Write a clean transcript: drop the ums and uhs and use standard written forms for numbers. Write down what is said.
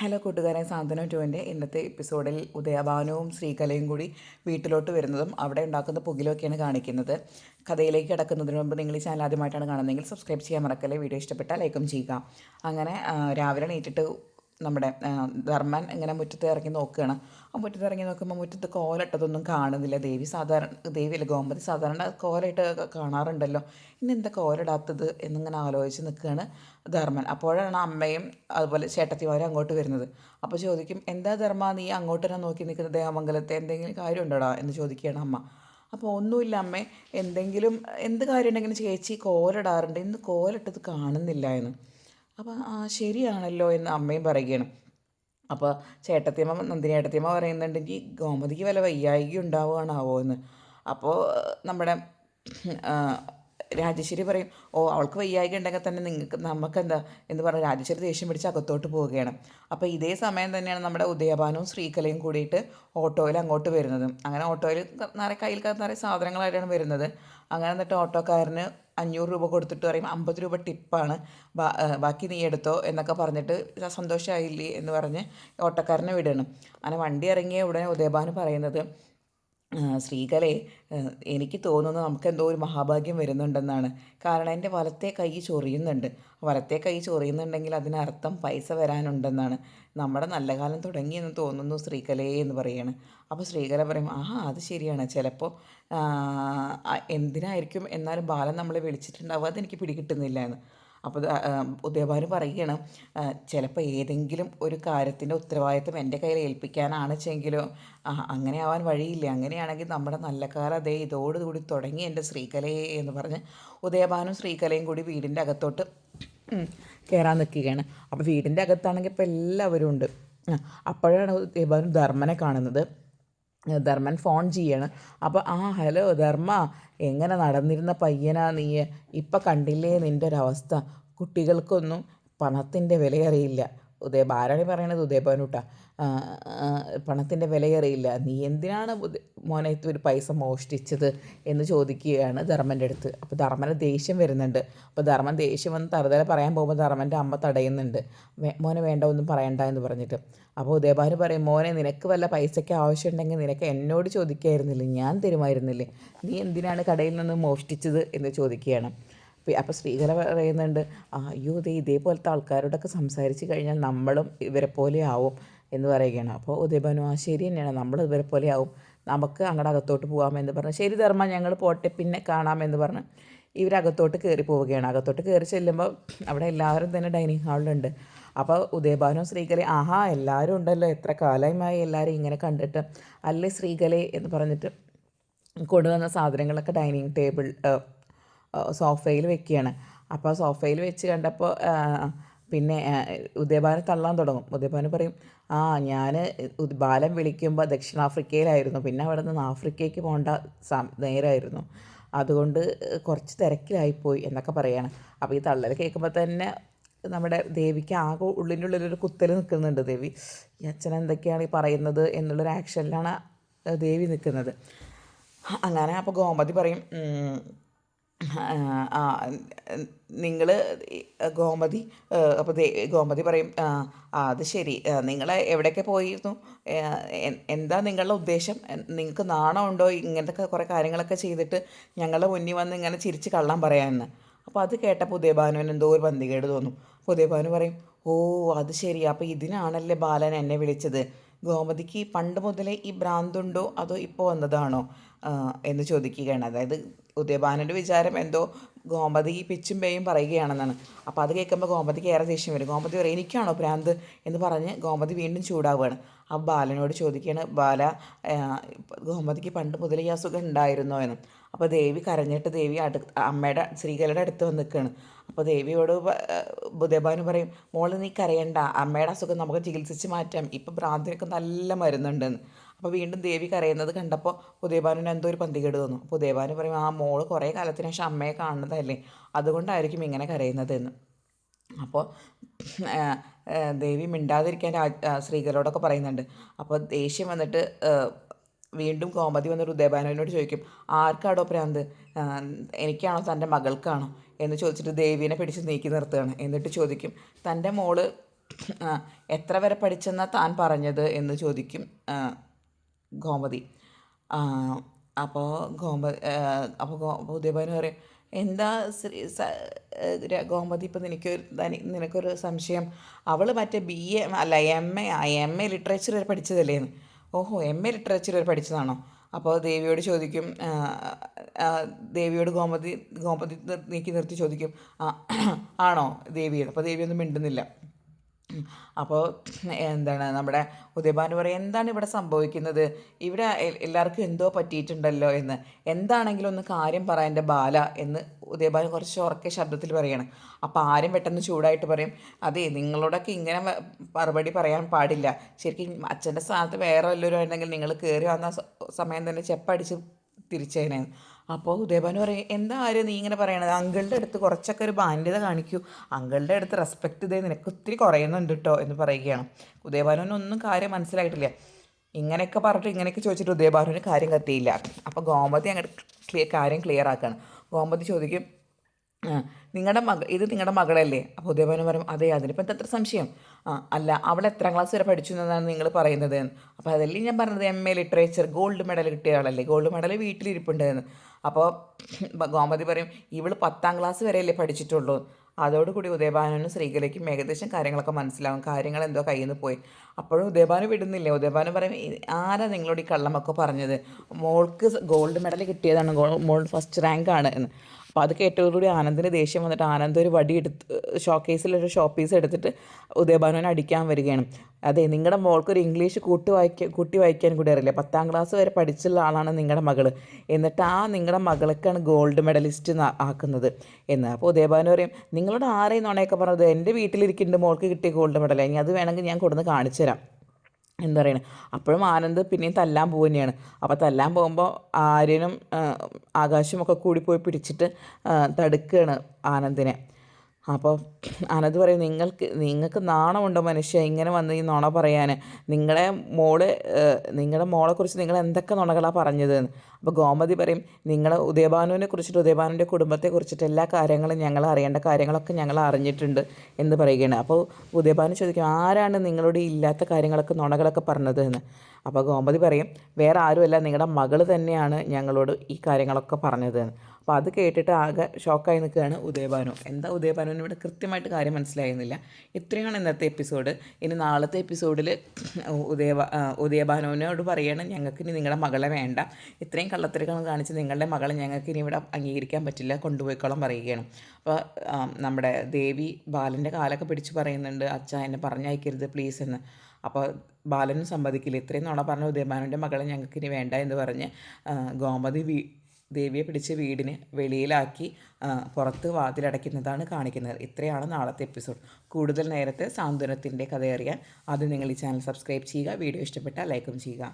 Hello കൂട്ടുകാരെ, സാന്ത്വനം ടുവിൻ്റെ ഇന്നത്തെ എപ്പിസോഡിൽ ഉദയഭാനുവും ശ്രീകലയും കൂടി വീട്ടിലോട്ട് വരുന്നതും അവിടെ ഉണ്ടാക്കുന്ന പുകിലൊക്കെയാണ് കാണിക്കുന്നത്. കഥയിലേക്ക് കിടക്കുന്നതിന് മുമ്പ് നിങ്ങൾ ഈ ചാനൽ ആദ്യമായിട്ടാണ് കാണുന്നതെങ്കിൽ സബ്സ്ക്രൈബ് ചെയ്യാൻ മറക്കല്ലേ. വീഡിയോ ഇഷ്ടപ്പെട്ടാൽ ലൈക്കും ചെയ്യുക. അങ്ങനെ രാവിലെ എണീറ്റിട്ട് നമ്മുടെ ധർമ്മൻ ഇങ്ങനെ മുറ്റത്ത് ഇറങ്ങി നോക്കുകയാണ്. ആ മുറ്റത്ത് ഇറങ്ങി നോക്കുമ്പോൾ മുറ്റത്ത് കോലിട്ടതൊന്നും കാണുന്നില്ല. ദേവിയല്ല, ഗോമതി സാധാരണ കോലയിട്ട് കാണാറുണ്ടല്ലോ, ഇന്നെന്താ കോലിടാത്തത് എന്നിങ്ങനെ ആലോചിച്ച് നിൽക്കുകയാണ് ധർമ്മൻ. അപ്പോഴാണ് അമ്മയും അതുപോലെ ചേട്ടത്തിമാരും അങ്ങോട്ട് വരുന്നത്. അപ്പോൾ ചോദിക്കും, എന്താ ധർമ്മ നീ അങ്ങോട്ട് തന്നെ നോക്കി നിൽക്കുന്നത്, ദേവമംഗലത്തെ എന്തെങ്കിലും കാര്യമുണ്ടോടാ എന്ന് ചോദിക്കുകയാണ് അമ്മ. അപ്പോൾ ഒന്നുമില്ല അമ്മേ, എന്ത് കാര്യം ഉണ്ടെങ്കിലും ചേച്ചി കോലിടാറുണ്ട്, ഇന്ന് കോലിട്ടത് കാണുന്നില്ല എന്ന്. അപ്പോൾ ശരിയാണല്ലോ എന്ന് അമ്മയും പറയുകയാണ്. അപ്പോൾ നന്ദിനി ഏട്ടത്തിയമ്മ പറയുന്നുണ്ട്, ഈ ഗോമതിക്ക് വല്ല വയ്യായിക ഉണ്ടാവുകയാണാവോ എന്ന്. അപ്പോൾ നമ്മുടെ രാജേശ്വരി പറയും, ഓ അവൾക്ക് വയ്യായിക ഉണ്ടെങ്കിൽ തന്നെ നമുക്കെന്താ എന്ന് പറഞ്ഞ് രാജേശ്വരി ദേഷ്യം പിടിച്ച് അകത്തോട്ട് പോവുകയാണ്. അപ്പോൾ ഇതേ സമയം തന്നെയാണ് നമ്മുടെ ഉദയഭാനുവും ശ്രീകലയും കൂടിയിട്ട് ഓട്ടോയിൽ അങ്ങോട്ട് വരുന്നത്. അങ്ങനെ ഓട്ടോയിൽ കയ്യിൽ നിറയെ സാധനങ്ങളായിട്ടാണ് വരുന്നത്. അങ്ങനെ എന്നിട്ട് ഓട്ടോക്കാരന് 500 രൂപ കൊടുത്തിട്ട് പറയും 50 രൂപ ടിപ്പാണ്, ബാക്കി നീ എടുത്തോ എന്നൊക്കെ പറഞ്ഞിട്ട് സന്തോഷമായില്ലേ എന്ന് പറഞ്ഞ് ഓട്ടോക്കാരനെ വിടണം. അങ്ങനെ വണ്ടി ഇറങ്ങിയ ഉടനെ ഉദയഭാനു പറയുന്നത്, ശ്രീകലേ, എനിക്ക് തോന്നുന്നു നമുക്കെന്തോ ഒരു മഹാഭാഗ്യം വരുന്നുണ്ടെന്നാണ്. കാരണം എൻ്റെ വലത്തെ കൈ ചൊറിയുന്നുണ്ട്. വലത്തെ കൈ ചൊറിയുന്നുണ്ടെങ്കിൽ അതിനർത്ഥം പൈസ വരാനുണ്ടെന്നാണ്. നമ്മുടെ നല്ല കാലം തുടങ്ങിയെന്ന് തോന്നുന്നു ശ്രീകലേ എന്ന് പറയാണ്. അപ്പോൾ ശ്രീകല പറയും, അത് ശരിയാണ്, ചിലപ്പോൾ എന്തിനായിരിക്കും, എന്നാലും ബാലൻ നമ്മളെ വിളിച്ചിട്ടുണ്ടാവുക, അതെനിക്ക് പിടികിട്ടുന്നില്ല എന്ന്. അപ്പോൾ ഉദയഭാനു പറയുകയാണ്, ചിലപ്പോൾ ഏതെങ്കിലും ഒരു കാര്യത്തിൻ്റെ ഉത്തരവാദിത്വം എൻ്റെ കയ്യിൽ ഏൽപ്പിക്കാനാണ് വെച്ചെങ്കിലോ അങ്ങനെ ആവാൻ വഴിയില്ല. അങ്ങനെയാണെങ്കിൽ നമ്മുടെ നല്ല കാലം അതേ ഇതോടുകൂടി തുടങ്ങി എൻ്റെ ശ്രീകലയെ എന്ന് പറഞ്ഞ് ഉദയഭാനും ശ്രീകലയും കൂടി വീടിൻ്റെ അകത്തോട്ട് കയറാൻ നിൽക്കുകയാണ്. അപ്പോൾ വീടിൻ്റെ അകത്താണെങ്കിൽ ഇപ്പോൾ എല്ലാവരും ഉണ്ട്. അപ്പോഴാണ് ഉദയഭാനു ധർമ്മനെ കാണുന്നത്. ധർമ്മൻ ഫോൺ ചെയ്യാണ്. അപ്പോൾ ഹലോ ധർമ്മ, എങ്ങനെ നടന്നിരുന്ന പയ്യനാ നീ, ഇപ്പം കണ്ടില്ലേ നിൻ്റെ ഒരവസ്ഥ, കുട്ടികൾക്കൊന്നും പണത്തിൻ്റെ വിലയറിയില്ല. ഭാരണി പറയണത് ഉദയഭാനുട്ടാ, പണത്തിൻ്റെ വിലയറിയില്ല, നീ എന്തിനാണ് മോനെ ഒരു പൈസ മോഷ്ടിച്ചത് എന്ന് ചോദിക്കുകയാണ് ധർമ്മൻ്റെ അടുത്ത്. അപ്പോൾ ധർമ്മന് ദേഷ്യം വരുന്നുണ്ട്. അപ്പോൾ ധർമ്മൻ ദേഷ്യം വന്ന് തറുതല പറയാൻ പോകുമ്പോൾ ധർമ്മൻ്റെ അമ്മ തടയുന്നുണ്ട്, മോനെ വേണ്ട ഒന്നും പറയണ്ട എന്ന് പറഞ്ഞിട്ട്. അപ്പോൾ ഉദയഭാനു പറയും, മോനെ നിനക്ക് വല്ല പൈസയ്ക്ക് ആവശ്യമുണ്ടെങ്കിൽ നിനക്ക് എന്നോട് ചോദിക്കായിരുന്നില്ലേ, ഞാൻ തരുമായിരുന്നില്ലേ, നീ എന്തിനാണ് കടയിൽ നിന്ന് മോഷ്ടിച്ചത് എന്ന് ചോദിക്കുകയാണ്. അപ്പോൾ ശ്രീകല പറയുന്നുണ്ട്, അയ്യോ ഇതേപോലത്തെ ആൾക്കാരോടൊക്കെ സംസാരിച്ച് കഴിഞ്ഞാൽ നമ്മളും ഇവരെ പോലെ ആവും എന്ന് പറയുകയാണ്. അപ്പോൾ ഉദയഭാനു, ശരി തന്നെയാണ്, നമ്മൾ ഇവരെ പോലെ ആവും, നമുക്ക് അങ്ങോട്ട് അകത്തോട്ട് പോകാമെന്ന് പറഞ്ഞ്, ശരി ധർമ്മ ഞങ്ങൾ പോട്ടെ പിന്നെ കാണാമെന്ന് പറഞ്ഞ് ഇവരകത്തോട്ട് കയറി പോവുകയാണ്. അകത്തോട്ട് കയറി ചെല്ലുമ്പോൾ അവിടെ എല്ലാവരും തന്നെ ഡൈനിങ് ഹാളിലുണ്ട്. അപ്പോൾ ഉദയഭാനു ശ്രീകല, എല്ലാവരും ഉണ്ടല്ലോ, എത്ര കാലമായി എല്ലാവരും ഇങ്ങനെ കണ്ടിട്ട്, അല്ലേ ശ്രീകലേ എന്ന് പറഞ്ഞിട്ട് കൊണ്ടുവന്ന സാധനങ്ങളൊക്കെ ഡൈനിങ് ടേബിൾ സോഫയിൽ വെക്കുകയാണ്. അപ്പോൾ സോഫയിൽ വെച്ച് കണ്ടപ്പോൾ പിന്നെ ഉദയഭാനു തള്ളാൻ തുടങ്ങും. ഉദയഭാനു പറയും, ഞാൻ ബാലൻ വിളിക്കുമ്പോൾ ദക്ഷിണാഫ്രിക്കയിലായിരുന്നു, പിന്നെ അവിടെ നിന്ന് ആഫ്രിക്കയ്ക്ക് പോകേണ്ട നേരമായിരുന്നു, അതുകൊണ്ട് കുറച്ച് തിരക്കിലായിപ്പോയി എന്നൊക്കെ പറയുകയാണ്. അപ്പോൾ ഈ തള്ളൽ കേൾക്കുമ്പോൾ തന്നെ നമ്മുടെ ദേവിക്ക് ആകെ ഉള്ളിൻ്റെ ഉള്ളിലൊരു കുത്തൽ നിൽക്കുന്നുണ്ട്. ദേവി, ഈ അച്ഛൻ എന്തൊക്കെയാണ് ഈ പറയുന്നത് എന്നുള്ളൊരു ആക്ഷനിലാണ് ദേവി നിൽക്കുന്നത്. അങ്ങനെ അപ്പോൾ ഗോമതി പറയും, നിങ്ങൾ ഗോമതി അപ്പോൾ ഗോമതി പറയും, അത് ശരി, നിങ്ങൾ എവിടെയൊക്കെ പോയിരുന്നു, എന്താ നിങ്ങളുടെ ഉദ്ദേശം, നിങ്ങൾക്ക് നാണമുണ്ടോ ഇങ്ങനത്തെ കുറേ കാര്യങ്ങളൊക്കെ ചെയ്തിട്ട് ഞങ്ങളുടെ മുന്നിൽ വന്ന് ഇങ്ങനെ ചിരിച്ച് കള്ളം പറയാമെന്ന്. അപ്പോൾ അത് കേട്ടപ്പോൾ ഉദയഭാനുവിന് എന്തോ ഒരു പന്തികേട് തോന്നും. അപ്പോൾ ഉദയഭാനു പറയും, അത് ശരി, അപ്പോൾ ഇതിനാണല്ലേ ബാലൻ എന്നെ വിളിച്ചത്, ഗോമതിക്ക് പണ്ട് മുതലേ ഈ ഭ്രാന്തുണ്ടോ അതോ ഇപ്പോൾ വന്നതാണോ എന്ന് ചോദിക്കുകയാണ്. അതായത് ഉദയഭാനുവിൻ്റെ വിചാരം എന്തോ ഗോമതി പിച്ചും പേയും പറയുകയാണെന്നാണ്. അപ്പോൾ അത് കേൾക്കുമ്പോൾ ഗോമതിക്ക് ഏറെ ദേഷ്യം വരും. ഗോമതി പറയും, എനിക്കാണോ ഭ്രാന്ത് എന്ന് പറഞ്ഞ് ഗോമതി വീണ്ടും ചൂടാവുകയാണ്. ആ ബാലനോട് ചോദിക്കുകയാണ്, ബാല, ഗോമതിക്ക് പണ്ട് മുതൽ ഈ അസുഖം ഉണ്ടായിരുന്നോ എന്ന്. അപ്പോൾ ദേവി കരഞ്ഞിട്ട് അമ്മയുടെ ശ്രീകലയുടെ അടുത്ത് വന്ന് നിൽക്കുകയാണ്. അപ്പോൾ ദേവിയോട് ഉദയഭാനു പറയും, മോള് നീ കരയണ്ട, അമ്മയുടെ അസുഖം നമുക്ക് ചികിത്സിച്ച് മാറ്റാം, ഇപ്പം ഭ്രാന്തിനൊക്കെ നല്ല മരുന്നുണ്ടെന്ന്. അപ്പോൾ വീണ്ടും ദേവി കരയുന്നത് കണ്ടപ്പോൾ ഉദയഭാനുവിന് എന്തോ ഒരു പന്തികേട് തോന്നും. അപ്പോൾ ഉദയഭാനു പറയും, മോള് കുറേ കാലത്തിന് ശേഷം അമ്മയെ കാണുന്നതല്ലേ, അതുകൊണ്ടായിരിക്കും ഇങ്ങനെ കരയുന്നതെന്ന്. അപ്പോൾ ദേവി മിണ്ടാതിരിക്കാൻ ശ്രീകലോടൊക്കെ പറയുന്നുണ്ട്. അപ്പോൾ ദേഷ്യം വന്നിട്ട് വീണ്ടും കോമതി വന്നിട്ട് ഉദയഭാനുവിനോട് ചോദിക്കും, ആർക്കാടോ ഭ്രാന്ത്, എനിക്കാണോ തൻ്റെ മകൾക്കാണോ എന്ന് ചോദിച്ചിട്ട് ദേവീനെ പിടിച്ച് നീക്കി നിർത്തുകയാണ്. എന്നിട്ട് ചോദിക്കും, തൻ്റെ മോള് ആ, എത്ര വരെ പഠിച്ചെന്നാ താൻ പറഞ്ഞത് എന്ന് ചോദിക്കും ഗോമതി. ആ, അപ്പോൾ ഉദയഭാനു പറയും, എന്താ ഗോമതി, ഇപ്പം നിനക്കൊരു സംശയം? അവൾ മറ്റേ BA അല്ല MA ലിറ്ററേച്ചർ വരെ പഠിച്ചതല്ലേന്ന്. ഓഹോ, MA ലിറ്ററേച്ചർ വരെ പഠിച്ചതാണോ? അപ്പോൾ ദേവിയോട് ചോദിക്കും, ദേവിയോട് ഗോമതി നീക്കി നിർത്തി ചോദിക്കും, ആണോ ദേവിയോട്? അപ്പോൾ ദേവി ഒന്നും മിണ്ടുന്നില്ല. അപ്പോൾ എന്താണ് നമ്മുടെ ഉദയഭാനു പറയും, എന്താണ് ഇവിടെ സംഭവിക്കുന്നത്? ഇവിടെ എല്ലാവർക്കും എന്തോ പറ്റിയിട്ടുണ്ടല്ലോ എന്ന്. എന്താണെങ്കിലും ഒന്ന് കാര്യം പറ എൻ്റെ ബാല എന്ന് ഉദയഭാനു കുറച്ച് ഉറക്കെ ശബ്ദത്തിൽ പറയണം. അപ്പോൾ ആരും പെട്ടെന്ന് ചൂടായിട്ട് പറയും, അതെ, നിങ്ങളോടൊക്കെ ഇങ്ങനെ മറുപടി പറയാൻ പാടില്ല. ശരിക്കും അച്ഛൻ്റെ സ്ഥാനത്ത് വേറെ വല്ലവരും ആയിരുന്നെങ്കിൽ നിങ്ങൾ കയറി വന്ന സമയം തന്നെ ചെപ്പടിച്ച് തിരിച്ചേനെ. അപ്പോൾ ഉദയഭാനു പറയും, എന്താ ആരും നീ ഇങ്ങനെ പറയണത്? അങ്കിളുടെ അടുത്ത് കുറച്ചൊക്കെ ഒരു മാന്യത കാണിക്കൂ, അങ്കിളുടെ അടുത്ത് റെസ്പെക്റ്റ് ചെയ്തേ, നിനക്ക് ഒത്തിരി കുറയുന്നുണ്ട് കേട്ടോ എന്ന് പറയുകയാണ്. ഉദയഭാനുവിനൊന്നും കാര്യം മനസ്സിലായിട്ടില്ല. ഇങ്ങനെയൊക്കെ പറഞ്ഞിട്ട് ഇങ്ങനെയൊക്കെ ചോദിച്ചിട്ട് ഉദയഭാനുവിന് കാര്യം കത്തിയില്ല. അപ്പോൾ ഗോമതി അങ്ങോട്ട് കാര്യം ക്ലിയർ ആക്കുകയാണ്. ഗോമതി ചോദിക്കും, ഇത് നിങ്ങളുടെ മകളല്ലേ? അപ്പോൾ ഉദയഭാനു പറയും, അതെ, അതിനിപ്പോൾ എത്ര സംശയം? അല്ല, അവൾ എത്രാം ക്ലാസ് വരെ പഠിച്ചു എന്നതാണ് നിങ്ങൾ പറയുന്നത്? അപ്പോൾ അതല്ലേ ഞാൻ പറഞ്ഞത്, MA ലിറ്ററേച്ചർ ഗോൾഡ് മെഡൽ കിട്ടിയ ആളല്ലേ, ഗോൾഡ് മെഡൽ വീട്ടിലിരിപ്പുണ്ടെന്ന്. അപ്പോൾ ഗോമതി പറയും, ഇവൾ 10ാം ക്ലാസ് വരെയല്ലേ പഠിച്ചിട്ടുള്ളൂ. അതോടുകൂടി ഉദയഭാനുവിനും ശ്രീകലയ്ക്കും ഏകദേശം കാര്യങ്ങളൊക്കെ മനസ്സിലാവും, കാര്യങ്ങൾ എന്തോ കയ്യിൽ നിന്ന് പോയി. അപ്പോഴും ഉദയഭാനു വിടുന്നില്ല. ഉദയഭാനു പറയും, ആരാ നിങ്ങളോട് ഈ കള്ളമൊക്കെ പറഞ്ഞത്? മോൾക്ക് ഗോൾഡ് മെഡൽ കിട്ടിയതാണ്, മോൾ ഫസ്റ്റ് റാങ്കാണ് എന്ന്. അപ്പോൾ അത് കേട്ടതോടുകൂടി ആനന്ദിന് ദേഷ്യം വന്നിട്ട് ആനന്ദ് ഒരു വടി എടുത്ത് ഷോക്കേസിലൊരു ഷോപ്പീസ് എടുത്തിട്ട് ഉദയഭാനുവിനെ അടിക്കാൻ വരികയാണ്. അതെ, നിങ്ങളുടെ മോൾക്കൊരു ഇംഗ്ലീഷ് കൂട്ടി വായിക്കാൻ കൂടി അറിയില്ല. 10ാം ക്ലാസ് വരെ പഠിച്ചുള്ള ആളാണ് നിങ്ങളുടെ മകൾ, എന്നിട്ട് നിങ്ങളുടെ മകൾക്കാണ് ഗോൾഡ് മെഡലിസ്റ്റ് ആക്കുന്നത് എന്ന്. അപ്പോൾ ഉദയഭാനു പറയും, നിങ്ങളോട് ആരെയും നുണയൊക്കെ പറഞ്ഞത്? എൻ്റെ വീട്ടിലിരിക്കുന്നുണ്ട് മോൾക്ക് കിട്ടിയ ഗോൾഡ് മെഡൽ, ഇനി അത് വേണമെങ്കിൽ ഞാൻ കൊടുന്ന് കാണിച്ചു തരാം എന്താ പറയുന്നത്. അപ്പോഴും ആനന്ദ് പിന്നെയും തല്ലാൻ പോകുക തന്നെയാണ്. അപ്പോൾ തല്ലാൻ പോകുമ്പോൾ ആര്യനും ആകാശമൊക്കെ കൂടി പോയി പിടിച്ചിട്ട് തടുക്കുകയാണ് ആനന്ദിനെ. അപ്പോൾ ആനന്ദ് പറയും, നിങ്ങൾക്ക് നാണമുണ്ടോ മനുഷ്യ, ഇങ്ങനെ വന്ന് ഈ നുണ പറയാൻ? നിങ്ങളുടെ മോളെക്കുറിച്ച് നിങ്ങൾ എന്തൊക്കെ നുണകളാണ് പറഞ്ഞത് എന്ന്. അപ്പോൾ ഗോമതി പറയും, ഉദയഭാനുവിനെ കുറിച്ചിട്ട്, ഉദയഭാനുവിൻ്റെ കുടുംബത്തെ കുറിച്ചിട്ട് എല്ലാ കാര്യങ്ങളും ഞങ്ങൾ അറിയേണ്ട കാര്യങ്ങളൊക്കെ ഞങ്ങൾ അറിഞ്ഞിട്ടുണ്ട് എന്ന് പറയുകയാണ്. അപ്പോൾ ഉദയഭാനു ചോദിക്കും, ആരാണ് നിങ്ങളോട് ഇല്ലാത്ത കാര്യങ്ങളൊക്കെ നുണകളൊക്കെ പറഞ്ഞത് എന്ന്. അപ്പോൾ ഗോമതി പറയും, വേറെ ആരുമല്ല, നിങ്ങളുടെ മകൾ തന്നെയാണ് ഞങ്ങളോട് ഈ കാര്യങ്ങളൊക്കെ പറഞ്ഞത് എന്ന്. അപ്പോൾ അത് കേട്ടിട്ട് ആകെ ഷോക്കായി നിൽക്കുകയാണ് ഉദയഭാനു. എന്താ ഉദയഭാനുവിന് ഇവിടെ കൃത്യമായിട്ട് കാര്യം മനസ്സിലായിരുന്നില്ല. ഇത്രയാണ് ഇന്നത്തെ എപ്പിസോഡ്. ഇനി നാളത്തെ എപ്പിസോഡിൽ ഉദയഭാനുവിനോട് പറയണം, ഞങ്ങൾക്ക് ഇനി നിങ്ങളുടെ മകളെ വേണ്ട, ഇത്രയും കള്ളത്തിരക്കം കാണിച്ച് നിങ്ങളുടെ മകളെ ഞങ്ങൾക്ക് ഇനി ഇവിടെ അംഗീകരിക്കാൻ പറ്റില്ല, കൊണ്ടുപോയിക്കോളം പറയുകയാണ്. അപ്പോൾ നമ്മുടെ ദേവി ബാലൻ്റെ കാലൊക്കെ പിടിച്ച് പറയുന്നുണ്ട്, അച്ഛാ എന്നെ പറഞ്ഞയക്കരുത് പ്ലീസ് എന്ന്. അപ്പോൾ ബാലനും സമ്മതിക്കില്ല. ഇത്രയും നുണ പറഞ്ഞ ഉദയഭാനുവിൻ്റെ മകളെ ഞങ്ങൾക്കിനി വേണ്ട എന്ന് പറഞ്ഞ് ഗോമതി ദേവിയെ പിടിച്ച് വീടിന് വെളിയിലാക്കി പുറത്ത് വാതിലടയ്ക്കുന്നതാണ് കാണിക്കുന്നത്. ഇത്രയാണ് നാളത്തെ എപ്പിസോഡ്. കൂടുതൽ നേരത്തെ സാന്ത്വനത്തിൻ്റെ കഥ അറിയാൻ ആദ്യം നിങ്ങൾ ഈ ചാനൽ സബ്സ്ക്രൈബ് ചെയ്യുക. വീഡിയോ ഇഷ്ടപ്പെട്ടാൽ ലൈക്കും ചെയ്യുക.